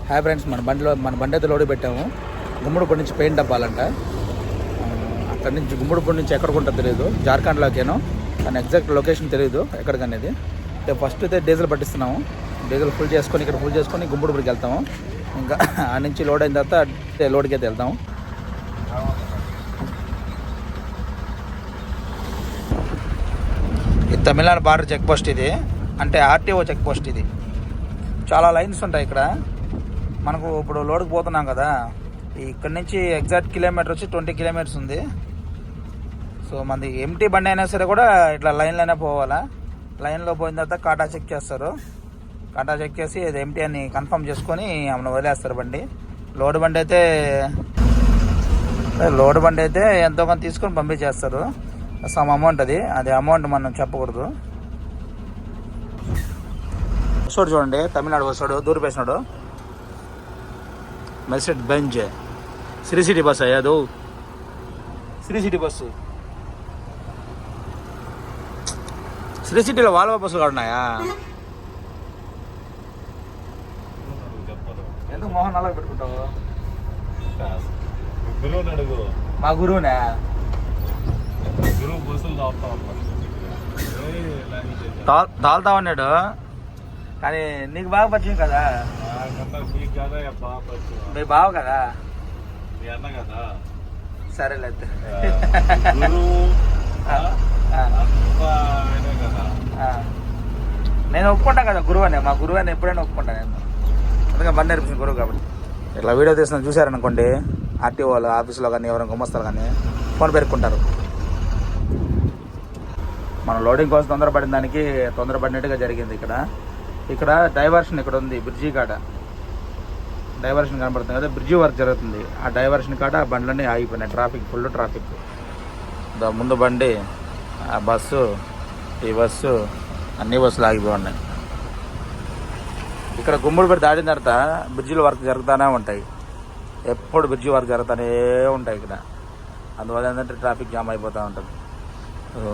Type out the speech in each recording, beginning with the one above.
Hi friends, మన బండి అయితే లోడ్ పెట్టాము. గుమ్మడిపూడి నుంచి పెయింట్ డబ్బాలంట. అక్కడి నుంచి గుమ్మడిపూడి నుంచి ఎక్కడికి ఉంటుందో తెలియదు, జార్ఖండ్లోకేనో, కానీ ఎగ్జాక్ట్ లొకేషన్ తెలియదు ఎక్కడికనేది. ఫస్ట్ అయితే డీజిల్ పట్టిస్తున్నాము. డీజిల్ ఫుల్ చేసుకొని ఇక్కడ ఫుల్ చేసుకొని గుమ్మడిపూడికి వెళ్తాము. ఇంకా ఆ నుంచి లోడ్ అయిన తర్వాత లోడ్కి అయితే వెళ్తాము. ఇది తమిళనాడు బార్డర్ చెక్ పోస్ట్. ఇది అంటే ఆర్టీఓ చెక్ పోస్ట్. ఇది చాలా లైన్స్ ఉంటాయి ఇక్కడ. మనకు ఇప్పుడు లోడ్కి పోతున్నాం కదా, ఇక్కడ నుంచి ఎగ్జాక్ట్ కిలోమీటర్ వచ్చి 20 కిలోమీటర్స్ ఉంది. సో మనది ఎంటీ బండి అయినా సరే కూడా ఇట్లా లైన్లోనే పోవాలా. లైన్లో పోయిన తర్వాత కాటా చెక్ చేస్తారు. కాటా చెక్ చేసి అది ఎంటీ అని కన్ఫర్మ్ చేసుకొని ఆమెను వదిలేస్తారు బండి. లోడ్ బండి అయితే ఎంతో కొంత తీసుకొని పంపించేస్తారు. సమ్ అమౌంట్ అది అమౌంట్ మనం చెప్పకూడదు. బస్సోడు చూడండి, తమిళనాడు బస్సోడు దూరిపేసినాడు. Mercedes Benz Sri City bus అయ్యాదు. శ్రీ సిటీ బస్సు, శ్రీ సిటీలో వాల్వో బస్సులు కూడా ఉన్నాయా? ఎందుకు మోహన్ అలాగ పెట్టుకుంటావు? మా గురువునా? తాగుతా ఉన్నాడు, కానీ నీకు బాగా పరిచయం కదా. మీ బావ కదా. సరేలేదు, నేను ఒప్పుకుంటా కదా గురువు అని. మా గురువు అని ఎప్పుడైనా ఒప్పుకుంటా నేను, అందుకే బండి నేర్పించిన గురువు కాబట్టి. ఇట్లా వీడియో తీసిన చూసారనుకోండి, ఆర్టీఓ వాళ్ళు ఆఫీసులో కానీ ఎవరైనా గుమ్మస్తారు కానీ ఫోన్ పెరుక్కుంటారు. మనం లోడింగ్ కోసం తొందరపడిన దానికి తొందరపడినట్టుగా జరిగింది. ఇక్కడ డైవర్షన్ ఇక్కడ ఉంది. బ్రిడ్జి కాడ డైవర్షన్ కనబడుతుంది కదా, బ్రిడ్జి వర్క్ జరుగుతుంది. ఆ డైవర్షన్ కాడ ఆ బండ్లన్నీ ఆగిపోయినాయి. Full traffic. ముందు బండి, ఆ బస్సు, ఈ బస్సు, అన్ని బస్సులు ఆగిపోయి ఉన్నాయి. ఇక్కడ గుమ్మడిపేట దాటిన తర్వాత బ్రిడ్జిలో వర్క్ జరుగుతూనే ఉంటాయి. ఎప్పుడు బ్రిడ్జి వర్క్ జరుగుతూనే ఉంటాయి ఇక్కడ. అందువల్ల ఏంటంటే ట్రాఫిక్ జామ్ అయిపోతూ ఉంటుంది.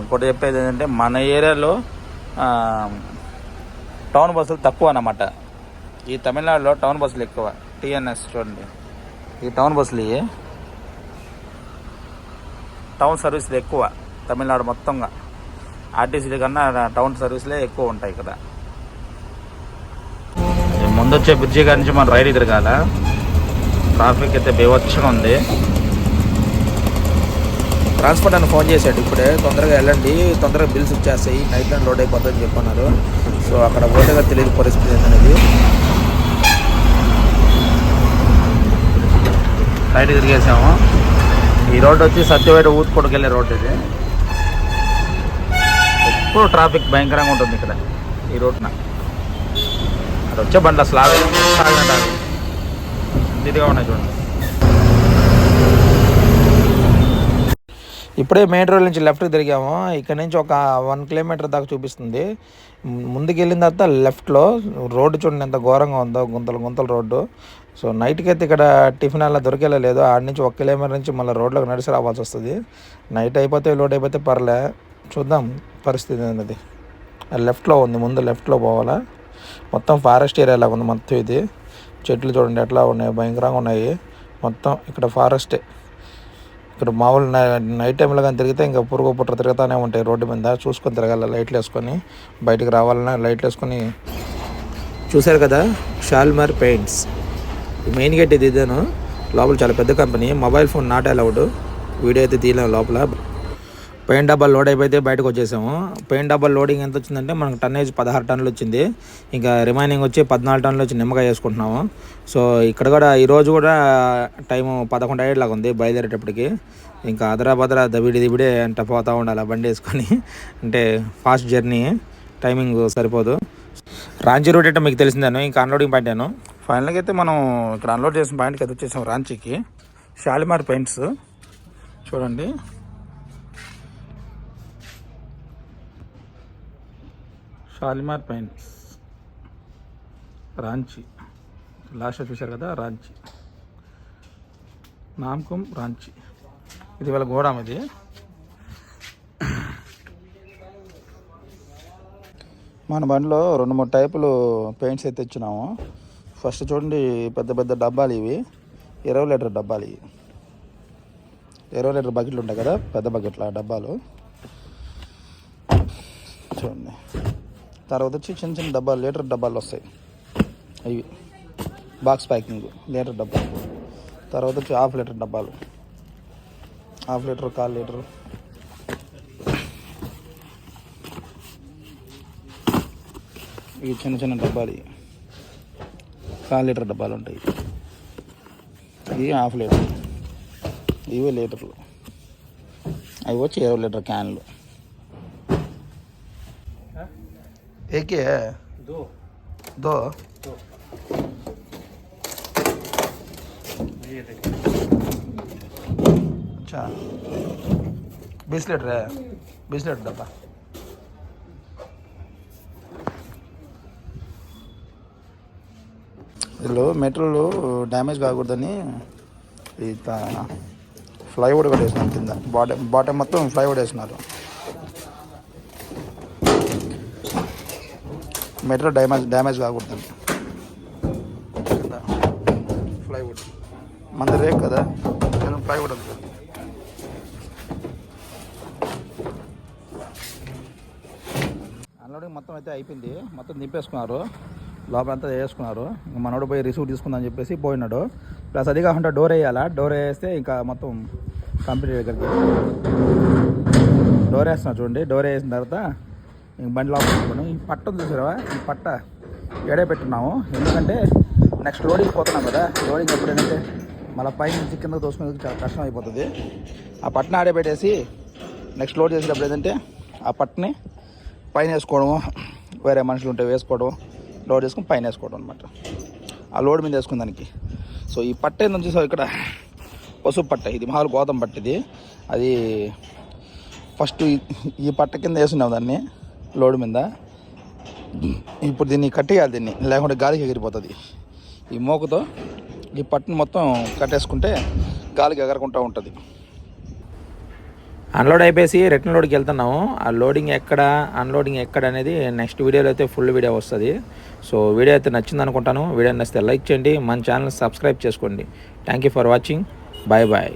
ఇంకోటి చెప్పేది ఏంటంటే, మన ఏరియాలో టౌన్ బస్సులు తక్కువ అన్నమాట. ఈ తమిళనాడులో టౌన్ బస్సులు ఎక్కువ. టీఎన్ఎస్ చూడండి, ఈ టౌన్ బస్సులు టౌన్ సర్వీసులు ఎక్కువ తమిళనాడు మొత్తంగా. ఆర్టీసీ కన్నా టౌన్ సర్వీసులే ఎక్కువ ఉంటాయి ఇక్కడ. ముందు వచ్చే బ్రిడ్జి గారి నుంచి మనం రైలు తిరగాల. ట్రాఫిక్ అయితే బీభత్సంగా ఉంది. ట్రాన్స్పోర్ట్ అని ఫోన్ చేశాడు ఇప్పుడే, తొందరగా వెళ్ళండి, తొందరగా బిల్స్ వచ్చేస్తాయి, నైట్ టైం లోడ్ అయిపోతుందని చెప్పన్నారు. సో అక్కడ పోతేగా తెలియదు పరిస్థితి ఏంటనేది. రైట్ తిరిగేసాము. ఈ రోడ్డు వచ్చి సత్యవేట ఊతుకోటకి వెళ్ళే రోడ్డు. ఇది ఎప్పుడు ట్రాఫిక్ భయంకరంగా ఉంటుంది ఇక్కడ ఈ రోడ్డున. అది వచ్చే బండ్ల స్లాగ్ ఇదిగా ఉన్నాయి చూడండి. ఇప్పుడే మెయిన్ రోడ్ నుంచి లెఫ్ట్కి తిరిగాము. ఇక్కడ నుంచి ఒక 1 కిలోమీటర్ దాకా చూపిస్తుంది. ముందుకు వెళ్ళిన తర్వాత లెఫ్ట్లో రోడ్డు చూడండి ఎంత ఘోరంగా ఉందో, గుంతలు రోడ్డు. సో నైట్కి అయితే ఇక్కడ టిఫిన్ అలా దొరికేలేదు. ఆడ నుంచి 1 కిలోమీటర్ నుంచి మళ్ళీ రోడ్లోకి నడిచి రావాల్సి వస్తుంది. నైట్ అయిపోతే లోడ్ అయిపోతే పర్లే, చూద్దాం పరిస్థితి అనేది. లెఫ్ట్లో ఉంది, ముందు లెఫ్ట్లో పోవాలా. మొత్తం ఫారెస్ట్ ఏరియా లాగా ఉంది మొత్తం. ఇది చెట్లు చూడండి ఎట్లా ఉన్నాయి, భయంకరంగా ఉన్నాయి మొత్తం. ఇక్కడ ఫారెస్టే. ఇక్కడ మామూలు నైట్ టైంలో కానీ తిరిగితే ఇంకా పురుగు పుట్ర తిరుగుతూనే ఉంటాయి రోడ్డు మీద. చూసుకొని తిరగాలి, లైట్లు వేసుకొని. బయటకు రావాలన్నా లైట్లు వేసుకొని. చూశారు కదా, షాల్మార్ పెయింట్స్ మెయిన్ గేట్ ఇది. ఇదేను లోపల చాలా పెద్ద company. Mobile phone not allowed. Video అయితే తీయలేము లోపల. పెయింట్ డబ్బాలు లోడ్ అయిపోతే బయటకు వచ్చేసాము. పెయింట్ డబ్బాలు లోడింగ్ ఎంత వచ్చిందంటే మనకు టన్నేజ్ 16 టన్నులు వచ్చింది. ఇంకా రిమైనింగ్ వచ్చి 14 టన్నులు వచ్చి నిమ్మకాయ వేసుకుంటున్నాము. సో ఇక్కడ కూడా ఈరోజు కూడా టైము 11 అయ్యేలాగా ఉంది బయలుదేరేటప్పటికి. ఇంకా అదరా దిబిడే అంటే పోతూ ఉండాలి బండి వేసుకొని. అంటే ఫాస్ట్ జర్నీ, టైమింగ్ సరిపోదు. రాంచీ రూట్ అంటే మీకు తెలిసిందేను. ఇంకా అన్లోడింగ్ పాయింట్ అను. ఫైనల్గా అయితే మనం ఇక్కడ అన్లోడ్ చేసిన పాయింట్కి అయితే వచ్చేసాం, రాంచీకి. షాలిమార్ పెయింట్స్ చూడండి. షాలిమార్ పెయింట్స్ రాంచీ. లాస్ట్లో చూశారు కదా, రాంచీ, నామకం రాంచీ. ఇది వాళ్ళ గోడాం. ఇది మన బండిలో 2-3 టైపులు పెయింట్స్ అయితే ఇచ్చినాము. ఫస్ట్ చూడండి, పెద్ద పెద్ద డబ్బాలు ఇవి, 20 లీటర్ డబ్బాలు ఇవి. 20 లీటర్ బకెట్లు ఉంటాయి కదా, పెద్ద బకెట్లు ఆ డబ్బాలు చూడండి. తర్వాత వచ్చి చిన్న చిన్న డబ్బాలు, లీటర్ డబ్బాలు వస్తాయి ఇవి, బాక్స్ ప్యాకింగ్ లీటర్ డబ్బాలు. తర్వాత వచ్చి 1/2 లీటర్ డబ్బాలు, 1/2 లీటర్, 1/4 లీటర్. ఇవి చిన్న చిన్న డబ్బాలు, 1/4 లీటర్ డబ్బాలు ఉంటాయి. ఇవి 1/2 లీటర్, ఇవి లీటర్లు. అవి వచ్చి 20 లీటర్ క్యాన్లు. ఏకే దో अच्छा 20 लीटर है, 20 लीटर डब्बा. వీళ్ళు మెటీరియల్ డ్యామేజ్ కాకూడదని ఇంత ఫ్లైవుడ్ కూడా వేసినారు కింద, బాటమ్ మొత్తం ఫ్లైవుడ్ వేసినారు. మెటీరియల్ డ్యామేజ్ కాకూడదని ఫ్లైవుడ్. మన రేక్ కదా, నేను ప్లైవుడ్ అంతా. అన్లోడింగ్ మొత్తం అయితే అయిపోయింది, మొత్తం దింపేసుకున్నారు, లోపలంతా వేసుకున్నారు. ఇంకా మనోడు పోయి రిసీవ్ తీసుకుందని చెప్పేసి పోయినాడు. ప్లస్ అది కాకుండా డోర్ వేయాలా, డోర్ వేస్తే ఇంకా మొత్తం కంప్లీట్ దగ్గరికి. డోర్ వేస్తున్నారు చూడండి. డోర్ వేసిన తర్వాత ఇంక బండి లోపల ఈ పట్ట చూసారా, ఈ పట్ట ఏడే పెట్టున్నాము. ఎందుకంటే నెక్స్ట్ లోడింగ్ పోతున్నాం కదా, లోడింగ్ ఎప్పుడు ఏంటంటే మళ్ళీ పైన నుంచి కింద తోసుకునేందుకు చాలా కష్టం అయిపోతుంది. ఆ పట్టని ఆడే పెట్టేసి నెక్స్ట్ లోడ్ చేసేటప్పుడు ఏంటంటే ఆ పట్టని పైన వేసుకోవడము, వేరే మనుషులు ఉంటే వేసుకోవడం, లోడ్ చేసుకుని పైన వేసుకోవడం అనమాట. ఆ లోడ్ మీద వేసుకున్న దానికి. సో ఈ పట్ట ఏంటంటే చూసావు ఇక్కడ, పసుపు పట్ట, ఇది మామూలు గోతం పట్ట. ఇది అది ఫస్ట్ ఈ పట్ట కింద వేసున్నాం దాన్ని లోడ్ మీద. ఇప్పుడు దీన్ని కట్టేయాలి, దీన్ని లేకుంటే గాలికి ఎగిరిపోతుంది. ఈ మోకుతో ఈ పట్టును మొత్తం కట్టేసుకుంటే గాలికి ఎగరకుండా ఉంటుంది. అన్లోడ్ అయిపోయి రిటర్న్ లోడ్కి వెళ్తున్నాము. ఆ లోడింగ్ ఎక్కడ, అన్లోడింగ్ ఎక్కడ అనేది నెక్స్ట్ వీడియోలో అయితే ఫుల్ వీడియో వస్తుంది. సో వీడియో అయితే నచ్చింది అనుకుంటాను. వీడియో నచ్చితే లైక్ చేయండి, మన ఛానల్ సబ్స్క్రైబ్ చేసుకోండి. Thank you for watching. Bye bye.